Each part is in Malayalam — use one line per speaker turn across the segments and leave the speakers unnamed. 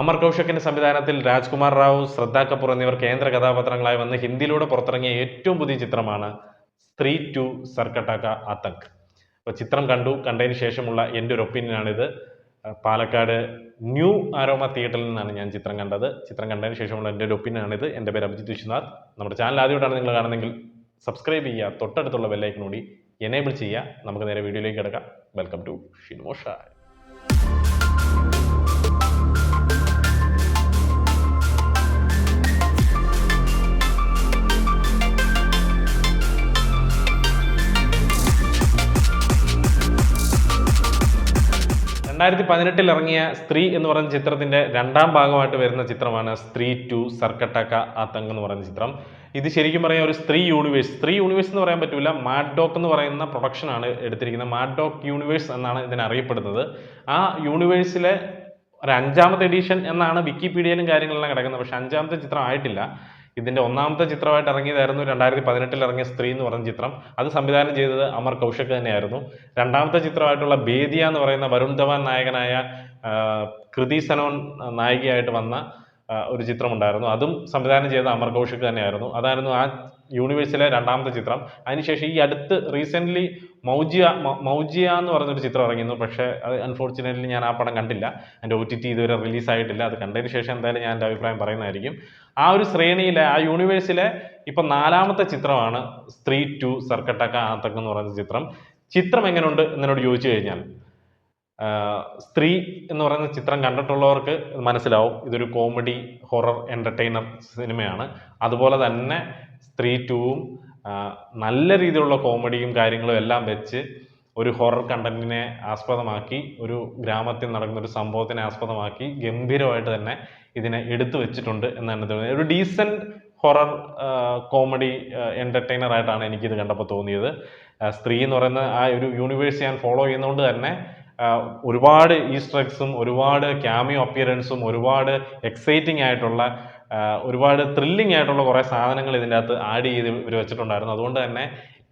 അമർ കൗശിക്കിന്റെ സംവിധാനത്തിൽ രാജ്കുമാർ റാവു, ശ്രദ്ധ കപൂർ എന്നിവർ കേന്ദ്ര കഥാപാത്രങ്ങളായി വന്ന് ഹിന്ദിയിലൂടെ പുറത്തിറങ്ങിയ ഏറ്റവും പുതിയ ചിത്രമാണ് സ്ത്രീ 2 സർക്കട്ടാക്ക ആതങ്ക്. അപ്പോൾ ചിത്രം കണ്ടതിന് ശേഷമുള്ള എൻ്റെ ഒരു ഒപ്പീനിയനാണിത്. പാലക്കാട് ന്യൂ ആരോമ തിയേറ്ററിൽ നിന്നാണ് ഞാൻ ചിത്രം കണ്ടത്. ചിത്രം കണ്ടതിന് ശേഷമുള്ള എൻ്റെ ഒരു ഒപ്പീനിയനാണിത്. എൻ്റെ പേര് അഭിജിത്ത് വിശ്വനാഥ്. നമ്മുടെ ചാനൽ ആദ്യമായിട്ടാണ് നിങ്ങൾ കാണുന്നതെങ്കിൽ സബ്സ്ക്രൈബ് ചെയ്യുക, തൊട്ടടുത്തുള്ള ബെല്ലൈക്കൺ കൂടി എനേബിൾ ചെയ്യുക. നമുക്ക് നേരെ വീഡിയോയിലേക്ക് കിടക്കാം. Welcome to ഷിനോഷ. 2018 ഇറങ്ങിയ സ്ത്രീ എന്ന് പറയുന്ന ചിത്രത്തിന്റെ രണ്ടാം ഭാഗമായിട്ട് വരുന്ന ചിത്രമാണ് സ്ത്രീ 2 സർക്കട്ടാക്ക ആതങ്ക് എന്ന് പറയുന്ന ചിത്രം. ഇത് ശരിക്കും പറയാൻ ഒരു സ്ത്രീ യൂണിവേഴ്സ് എന്ന് പറയാൻ പറ്റില്ല, മാഡ്ഡോക്ക് എന്ന് പറയുന്ന പ്രൊഡക്ഷനാണ് എടുത്തിരിക്കുന്നത്. മാഡ്ഡോക്ക് യൂണിവേഴ്സ് എന്നാണ് ഇതിനെ അറിയപ്പെടുന്നത്. ആ യൂണിവേഴ്സിലെ ഒരു 5ാമത്തെ എഡിഷൻ എന്നാണ് വിക്കിപീഡിയയിലും കാര്യങ്ങളെല്ലാം കിടക്കുന്നത്. പക്ഷെ 5ാമത്തെ ചിത്രം ആയിട്ടില്ല. ഇതിന്റെ 1ാമത്തെ ചിത്രമായിട്ട് ഇറങ്ങിയതായിരുന്നു 2018 ഇറങ്ങിയ സ്ത്രീ എന്ന് പറയുന്ന ചിത്രം. അത് സംവിധാനം ചെയ്തത് അമർ കൗശിക് തന്നെയായിരുന്നു. 2ാമത്തെ ചിത്രമായിട്ടുള്ള ബേദിയ എന്ന് പറയുന്ന വരുൺ ധവാൻ നായകനായ കൃതി സനോൻ നായികയായിട്ട് വന്ന ഒരു ചിത്രമുണ്ടായിരുന്നു. അതും സംവിധാനം ചെയ്ത അമർ കൗശിക് തന്നെയായിരുന്നു. അതായിരുന്നു ആ യൂണിവേഴ്സിലെ 2ാമത്തെ ചിത്രം. അതിനുശേഷം ഈ അടുത്ത് റീസെൻ്റ്ലി മൗജിയ എന്ന് പറയുന്നൊരു ചിത്രം ഇറങ്ങിയിരുന്നു. പക്ഷേ അത് അൺഫോർച്ചുനേറ്റ്ലി ഞാൻ ആ പടം കണ്ടില്ല. അതിൻ്റെ OTT ഇതുവരെ റിലീസായിട്ടില്ല. അത് കണ്ടതിന് ശേഷം എന്തായാലും ഞാൻ എൻ്റെ അഭിപ്രായം പറയുന്നതായിരിക്കും. ആ ഒരു ശ്രേണിയിലെ ആ യൂണിവേഴ്സിലെ ഇപ്പം 4ാമത്തെ ചിത്രമാണ് സ്ത്രീ 2 സർക്കട്ടാക്ക ആതങ്ക് എന്ന് പറയുന്ന ചിത്രം. ചിത്രം എങ്ങനെയുണ്ട് എന്നോട് ചോദിച്ചു കഴിഞ്ഞാൽ, സ്ത്രീ എന്ന് പറയുന്ന ചിത്രം കണ്ടിട്ടുള്ളവർക്ക് മനസ്സിലാവും ഇതൊരു കോമഡി ഹൊറർ എൻ്റർടൈനർ സിനിമയാണ്. അതുപോലെ തന്നെ സ്ത്രീ 2ഉം നല്ല രീതിയിലുള്ള കോമഡിയും കാര്യങ്ങളും എല്ലാം വെച്ച് ഒരു ഹൊറർ കണ്ടന്റിനെ ആസ്പദമാക്കി, ഒരു ഗ്രാമത്തിൽ നടക്കുന്ന ഒരു സംഭവത്തിനെ ആസ്പദമാക്കി ഗംഭീരമായിട്ട് തന്നെ ഇതിനെ എടുത്തു വെച്ചിട്ടുണ്ട് എന്നാണ് തോന്നിയത്. ഒരു ഡീസൻറ്റ് ഹൊറർ കോമഡി എൻ്റർടൈനർ ആയിട്ടാണ് എനിക്കിത് കണ്ടപ്പോൾ തോന്നിയത്. സ്ത്രീ എന്ന് പറയുന്ന ആ ഒരു യൂണിവേഴ്സ് ഞാൻ ഫോളോ ചെയ്യുന്നതുകൊണ്ട് തന്നെ ഒരുപാട് ഈസ്റ്റർ എഗ്സും ഒരുപാട് ക്യാമിയോ അപ്പിയറൻസും ഒരുപാട് എക്സൈറ്റിംഗ് ആയിട്ടുള്ള ഒരുപാട് ത്രില്ലിംഗ് ആയിട്ടുള്ള കുറേ സാധനങ്ങൾ ഇതിൻ്റെ അകത്ത് ആഡ് ചെയ്ത് ഇവർ വെച്ചിട്ടുണ്ടായിരുന്നു. അതുകൊണ്ട് തന്നെ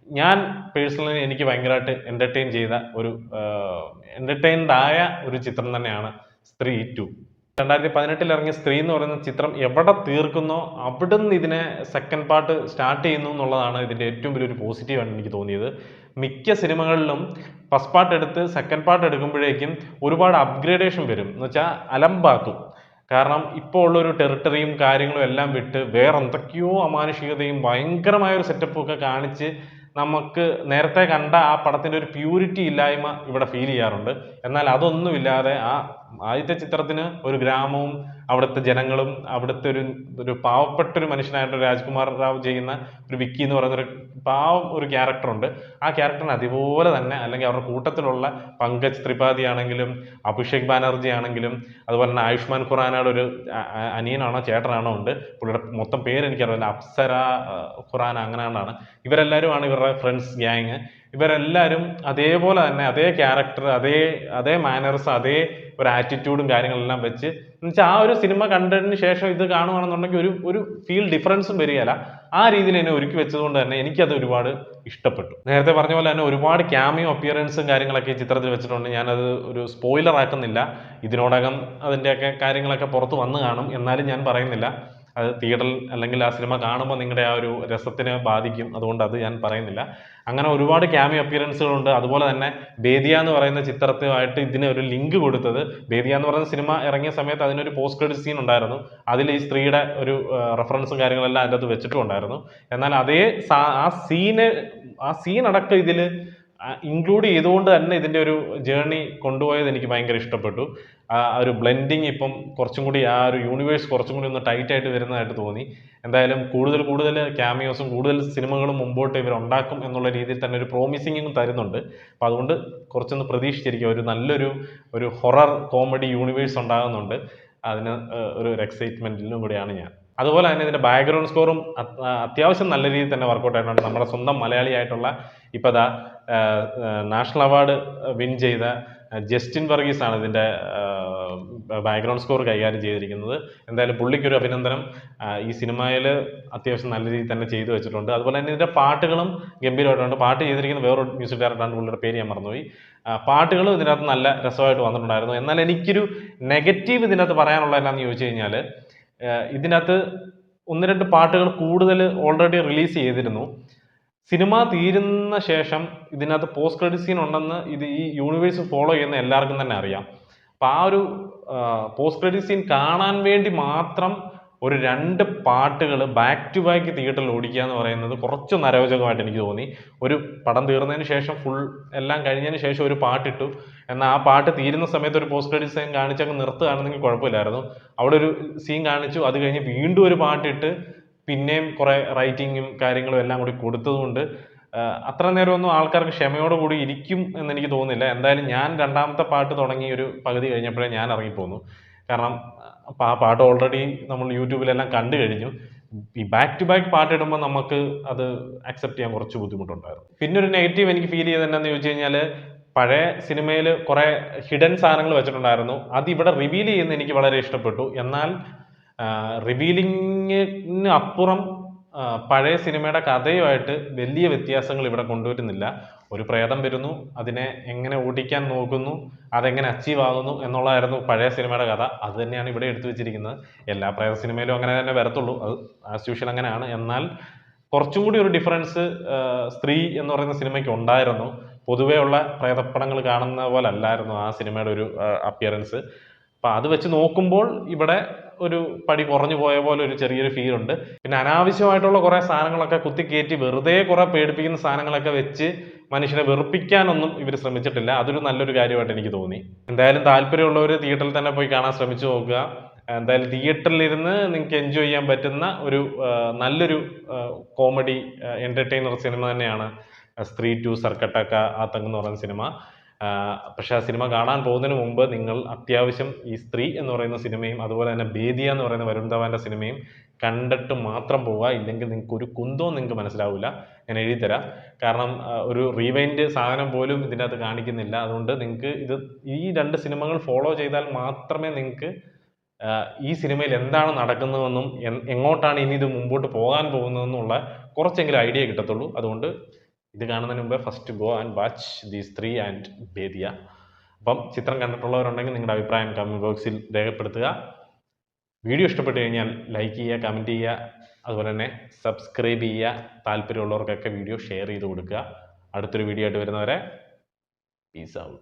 ഞാൻ പേഴ്സണലി എനിക്ക് ഭയങ്കരമായിട്ട് എൻ്റർടൈൻഡ് ആയ ഒരു ചിത്രം തന്നെയാണ് സ്ത്രീ 2. 2018 ഇറങ്ങിയ സ്ത്രീ എന്ന് പറയുന്ന ചിത്രം എവിടെ തീർക്കുന്നോ അവിടെ നിന്ന് ഇതിനെ സെക്കൻഡ് പാർട്ട് സ്റ്റാർട്ട് ചെയ്യുന്നു എന്നുള്ളതാണ് ഇതിൻ്റെ ഏറ്റവും വലിയൊരു പോസിറ്റീവാണ് എനിക്ക് തോന്നിയത്. മിക്ക സിനിമകളിലും ഫസ്റ്റ് പാർട്ട് എടുത്ത് സെക്കൻഡ് പാർട്ട് എടുക്കുമ്പോഴേക്കും ഒരുപാട് അപ്ഗ്രേഡേഷൻ വരും, എന്ന് വെച്ചാൽ അലമ്പാക്കും. കാരണം ഇപ്പോൾ ഉള്ളൊരു ടെറിട്ടറിയും കാര്യങ്ങളും എല്ലാം വിട്ട് വേറെ എന്തൊക്കെയോ അമാനുഷികതയും ഭയങ്കരമായൊരു സെറ്റപ്പും ഒക്കെ കാണിച്ച് നമുക്ക് നേരത്തെ കണ്ട ആ പടത്തിൻ്റെ ഒരു പ്യൂരിറ്റി ഇല്ലായ്മ ഇവിടെ ഫീൽ ചെയ്യാറുണ്ട്. എന്നാൽ അതൊന്നുമില്ലാതെ ആദ്യത്തെ ചിത്രത്തിന് ഒരു ഗ്രാമവും അവിടുത്തെ ജനങ്ങളും അവിടുത്തെ ഒരു പാവപ്പെട്ടൊരു മനുഷ്യനായിട്ട് രാജ്കുമാർ റാവു ചെയ്യുന്ന ഒരു വിക്കി എന്ന് പറയുന്ന ഒരു പാവം ഒരു ക്യാരക്ടറുണ്ട്. ആ ക്യാരക്ടറിന് അതുപോലെ തന്നെ, അല്ലെങ്കിൽ അവരുടെ കൂട്ടത്തിലുള്ള പങ്കജ് ത്രിപാഠി ആണെങ്കിലും അഭിഷേക് ബാനർജി ആണെങ്കിലും അതുപോലെ തന്നെ ആയുഷ്മാൻ ഖുറാനയുടെ ഒരു അനിയനാണോ ചേട്ടനാണോ ഉണ്ട്, പുള്ളിയുടെ മൊത്തം പേര് എനിക്കറിയില്ല, അപ്സര ഖുറാന അങ്ങനെയാണ്. ഇവരെല്ലാവരുമാണ് ഇവരുടെ ഫ്രണ്ട്സ് ഗ്യാങ്. ഇവരെല്ലാവരും അതേപോലെ തന്നെ അതേ ക്യാരക്ടർ, അതേ മാനേഴ്സ്, അതേ ഒരു ആറ്റിറ്റ്യൂഡും കാര്യങ്ങളെല്ലാം വെച്ച്, എന്നുവെച്ചാൽ ആ ഒരു സിനിമ കണ്ടതിന് ശേഷം ഇത് കാണുകയാണെന്നുണ്ടെങ്കിൽ ഒരു ഫീൽ ഡിഫറൻസും വരികയില്ല. ആ രീതിയിൽ എന്നെ ഒരുക്കി വെച്ചതുകൊണ്ട് തന്നെ എനിക്കത് ഒരുപാട് ഇഷ്ടപ്പെട്ടു. നേരത്തെ പറഞ്ഞ പോലെ തന്നെ ഒരുപാട് ക്യാമിയോ അപ്പിയറൻസും കാര്യങ്ങളൊക്കെ ഈ ചിത്രത്തിൽ വെച്ചിട്ടുണ്ട്. ഞാനത് ഒരു സ്പോയിലർ ആക്കുന്നില്ല. ഇതിനോടകം അതിൻ്റെയൊക്കെ കാര്യങ്ങളൊക്കെ പുറത്ത് വന്ന് കാണും, എന്നാലും ഞാൻ പറയുന്നില്ല. അത് തിയേറ്ററിൽ അല്ലെങ്കിൽ ആ സിനിമ കാണുമ്പോൾ നിങ്ങളുടെ ആ ഒരു രസത്തിനെ ബാധിക്കും. അതുകൊണ്ട് അത് ഞാൻ പറയുന്നില്ല. അങ്ങനെ ഒരുപാട് ക്യാമിയോ അപ്പിയറൻസുകളുണ്ട്. അതുപോലെ തന്നെ ബേദിയ എന്ന് പറയുന്ന ചിത്രത്തുമായിട്ട് ഇതിന് ഒരു ലിങ്ക് കൊടുത്തത്, ബേദിയ എന്ന് പറയുന്ന സിനിമ ഇറങ്ങിയ സമയത്ത് അതിനൊരു പോസ്റ്റ് ക്രെഡിറ്റ് സീൻ ഉണ്ടായിരുന്നു. അതിൽ ഈ സ്ത്രീയുടെ ഒരു റെഫറൻസും കാര്യങ്ങളെല്ലാം അതിൻ്റെ അകത്ത് വെച്ചിട്ടും ഉണ്ടായിരുന്നു. എന്നാൽ ആ സീൻ അടക്കം ഇതിൽ ഇൻക്ലൂഡ് ചെയ്തുകൊണ്ട് തന്നെ ഇതിൻ്റെ ഒരു ജേർണി കൊണ്ടുപോയത് എനിക്ക് ഭയങ്കര ഇഷ്ടപ്പെട്ടു. ആ ഒരു ബ്ലെൻഡിങ് ഇപ്പം കുറച്ചും കൂടി ആ ഒരു യൂണിവേഴ്സ് കുറച്ചും കൂടി ഒന്ന് ടൈറ്റായിട്ട് വരുന്നതായിട്ട് തോന്നി. എന്തായാലും കൂടുതൽ ക്യാമിയോസും കൂടുതൽ സിനിമകളും മുമ്പോട്ട് ഇവരുണ്ടാക്കും എന്നുള്ള രീതിയിൽ തന്നെ ഒരു പ്രോമിസിങ്ങും തരുന്നുണ്ട്. അപ്പോൾ അതുകൊണ്ട് കുറച്ചൊന്ന് പ്രതീക്ഷിച്ചിരിക്കുക. ഒരു നല്ലൊരു ഹൊറർ കോമഡി യൂണിവേഴ്സ് ഉണ്ടാകുന്നുണ്ട്. അതിന് ഒരു എക്സൈറ്റ്മെൻറ്റിലും കൂടിയാണ് ഞാൻ. അതുപോലെ തന്നെ ഇതിൻ്റെ ബാക്ക്ഗ്രൗണ്ട് സ്കോറും അത്യാവശ്യം നല്ല രീതിയിൽ തന്നെ വർക്കൗട്ട് ആയിട്ടുണ്ട്. നമ്മുടെ സ്വന്തം മലയാളിയായിട്ടുള്ള ഇപ്പോൾ നാഷണൽ അവാർഡ് വിൻ ചെയ്ത ജസ്റ്റിൻ വർഗീസ് ആണ് ഇതിൻ്റെ ബാക്ക്ഗ്രൗണ്ട് സ്കോർ കൈകാര്യം ചെയ്തിരിക്കുന്നത്. എന്തായാലും പുള്ളിക്കൊരു അഭിനന്ദനം. ഈ സിനിമയിൽ അത്യാവശ്യം നല്ല രീതിയിൽ തന്നെ ചെയ്തു വെച്ചിട്ടുണ്ട്. അതുപോലെ തന്നെ ഇതിൻ്റെ പാട്ടുകളും ഗംഭീരമായിട്ടുണ്ട്. പാട്ട് ചെയ്തിരിക്കുന്ന വേറൊരു മ്യൂസിക് ഡയറക്ടറാണ്, പുള്ളിയുടെ പേര് ഞാൻ മറന്നുപോയി. പാട്ടുകളും ഇതിനകത്ത് നല്ല രസമായിട്ട് വന്നിട്ടുണ്ടായിരുന്നു. എന്നാൽ എനിക്കൊരു നെഗറ്റീവ് ഇതിനകത്ത് പറയാനുള്ള എന്നാന്ന് ചോദിച്ചു കഴിഞ്ഞാൽ, ഇതിനകത്ത് 1-2 പാട്ടുകൾ കൂടുതൽ ഓൾറെഡി റിലീസ് ചെയ്തിരുന്നു. സിനിമ തീരുന്ന ശേഷം ഇതിനകത്ത് പോസ്റ്റ് ക്രെഡിറ്റ് സീൻ ഉണ്ടെന്ന് ഈ യൂണിവേഴ്സ് ഫോളോ ചെയ്യുന്ന എല്ലാവർക്കും തന്നെ അറിയാം. അപ്പം ആ ഒരു പോസ്റ്റ് ക്രെഡിറ്റ് സീൻ കാണാൻ വേണ്ടി മാത്രം ഒരു 2 പാട്ടുകൾ ബാക്ക് ടു ബാക്ക് തിയേറ്ററിൽ ഓടിക്കുക എന്ന് പറയുന്നത് കുറച്ച് നരോചകമായിട്ട് എനിക്ക് തോന്നി. ഒരു പടം തീർന്നതിന് ശേഷം ഫുൾ എല്ലാം കഴിഞ്ഞതിന് ശേഷം ഒരു പാട്ടിട്ടു, എന്നാൽ ആ പാട്ട് തീരുന്ന സമയത്ത് ഒരു പോസ്റ്റ് ക്രെഡിറ്റ് സീൻ കാണിച്ചങ്ങ് നിർത്തുകയാണെന്നെങ്കിൽ കുഴപ്പമില്ലായിരുന്നു. അവിടെ ഒരു സീൻ കാണിച്ചു, അത് കഴിഞ്ഞ് വീണ്ടും ഒരു പാട്ടിട്ട് പിന്നെയും കുറേ റൈറ്റിങ്ങും കാര്യങ്ങളും എല്ലാം കൂടി കൊടുത്തതുകൊണ്ട് അത്ര നേരമൊന്നും ആൾക്കാർക്ക് ക്ഷമയോട് കൂടി ഇരിക്കും എന്നെനിക്ക് തോന്നുന്നില്ല. എന്തായാലും ഞാൻ 2ാമത്തെ പാട്ട് തുടങ്ങി ഒരു പകുതി കഴിഞ്ഞപ്പോഴേ ഞാൻ ഇറങ്ങിപ്പോന്നു. കാരണം ആ പാട്ട് ഓൾറെഡി നമ്മൾ യൂട്യൂബിലെല്ലാം കണ്ടു കഴിഞ്ഞു. ഈ ബാക്ക് ടു ബാക്ക് പാട്ട് ഇടുമ്പോൾ നമുക്ക് അത് അക്സെപ്റ്റ് ചെയ്യാൻ കുറച്ച് ബുദ്ധിമുട്ടുണ്ടായിരുന്നു. പിന്നെ ഒരു നെഗറ്റീവ് എനിക്ക് ഫീൽ ചെയ്തത് എന്താണെന്ന് ചോദിച്ചു കഴിഞ്ഞാൽ, പഴയ സിനിമയിൽ കുറേ ഹിഡൻ സാധനങ്ങൾ വെച്ചിട്ടുണ്ടായിരുന്നു. അത് ഇവിടെ റിവീൽ ചെയ്യുന്നത് എനിക്ക് വളരെ ഇഷ്ടപ്പെട്ടു. എന്നാൽ റിവീലിങ്ങിന് അപ്പുറം പഴയ സിനിമയുടെ കഥയുമായിട്ട് വലിയ വ്യത്യാസങ്ങൾ ഇവിടെ കൊണ്ടുവരുന്നില്ല. ഒരു പ്രേതം വരുന്നു, അതിനെ എങ്ങനെ ഓടിക്കാൻ നോക്കുന്നു, അതെങ്ങനെ അച്ചീവ് ആകുന്നു എന്നുള്ളതായിരുന്നു പഴയ സിനിമയുടെ കഥ. അത് തന്നെയാണ് ഇവിടെ എടുത്തു വെച്ചിരിക്കുന്നത്. എല്ലാ പ്രേത സിനിമയിലും അങ്ങനെ തന്നെ വരത്തുള്ളൂ, അത് ആസ് യൂഷ്വൽ അങ്ങനെയാണ്. എന്നാൽ കുറച്ചും കൂടി ഒരു ഡിഫറൻസ് സ്ത്രീ എന്ന് പറയുന്ന സിനിമയ്ക്ക് ഉണ്ടായിരുന്നു. പൊതുവേ ഉള്ള പ്രേതപ്പടങ്ങൾ കാണുന്ന പോലെ അല്ലായിരുന്നു ആ സിനിമയുടെ ഒരു അപ്പിയറൻസ്. അപ്പം അത് വെച്ച് നോക്കുമ്പോൾ ഇവിടെ ഒരു പടി കുറഞ്ഞു പോയ പോലെ ഒരു ചെറിയൊരു ഫീൽ ഉണ്ട്. പിന്നെ അനാവശ്യമായിട്ടുള്ള കുറേ സാധനങ്ങളൊക്കെ കുത്തിക്കയറ്റി വെറുതെ കുറേ പേടിപ്പിക്കുന്ന സാധനങ്ങളൊക്കെ വെച്ച് മനുഷ്യനെ വെറുപ്പിക്കാനൊന്നും ഇവർ ശ്രമിച്ചിട്ടില്ല. അതൊരു നല്ലൊരു കാര്യമായിട്ട് എനിക്ക് തോന്നി. എന്തായാലും താല്പര്യമുള്ളവർ തിയേറ്ററിൽ തന്നെ പോയി കാണാൻ ശ്രമിച്ചു നോക്കുക. എന്തായാലും തിയേറ്ററിലിരുന്ന് നിങ്ങൾക്ക് എൻജോയ് ചെയ്യാൻ പറ്റുന്ന ഒരു നല്ലൊരു കോമഡി എൻ്റർടൈനർ സിനിമ തന്നെയാണ് സ്ത്രീ 2 സർക്കട്ടക്ക ആതങ്ക് എന്ന് പറയുന്ന സിനിമ. പക്ഷെ ആ സിനിമ കാണാൻ പോകുന്നതിന് മുമ്പ് നിങ്ങൾ അത്യാവശ്യം ഈ സ്ത്രീ എന്ന് പറയുന്ന സിനിമയും അതുപോലെ തന്നെ ബേദിയ എന്ന് പറയുന്ന വരുൺ ധവാന്റെ സിനിമയും കണ്ടിട്ട് മാത്രം പോവുക. ഇല്ലെങ്കിൽ നിങ്ങൾക്ക് ഒരു കുന്തവും നിങ്ങൾക്ക് മനസ്സിലാവില്ല. ഞാൻ എഴുതി തരാം. കാരണം ഒരു റീവൈൻഡ് സാധനം പോലും ഇതിനകത്ത് കാണിക്കുന്നില്ല. അതുകൊണ്ട് നിങ്ങൾക്ക് ഈ 2 സിനിമകൾ ഫോളോ ചെയ്താൽ മാത്രമേ നിങ്ങൾക്ക് ഈ സിനിമയിൽ എന്താണ് നടക്കുന്നതെന്നും എങ്ങോട്ടാണ് ഇനി ഇത് മുമ്പോട്ട് പോകാൻ പോകുന്നതെന്നുള്ള കുറച്ചെങ്കിലും ഐഡിയ കിട്ടത്തുള്ളൂ. അതുകൊണ്ട് ഇത് കാണുന്നതിന് മുമ്പേ first go and watch these 3 and ബേദിയ. അപ്പം ചിത്രം കണ്ടിട്ടുള്ളവരുണ്ടെങ്കിൽ നിങ്ങളുടെ അഭിപ്രായം കമൻറ്റ് ബോക്സിൽ രേഖപ്പെടുത്തുക. വീഡിയോ ഇഷ്ടപ്പെട്ട് കഴിഞ്ഞാൽ ലൈക്ക് ചെയ്യുക, കമൻറ്റ് ചെയ്യുക, അതുപോലെ തന്നെ സബ്സ്ക്രൈബ് ചെയ്യുക. താല്പര്യമുള്ളവർക്കൊക്കെ വീഡിയോ ഷെയർ ചെയ്ത് കൊടുക്കുക. അടുത്തൊരു വീഡിയോ ആയിട്ട് വരുന്നവരെ പീസ് ഔട്ട്.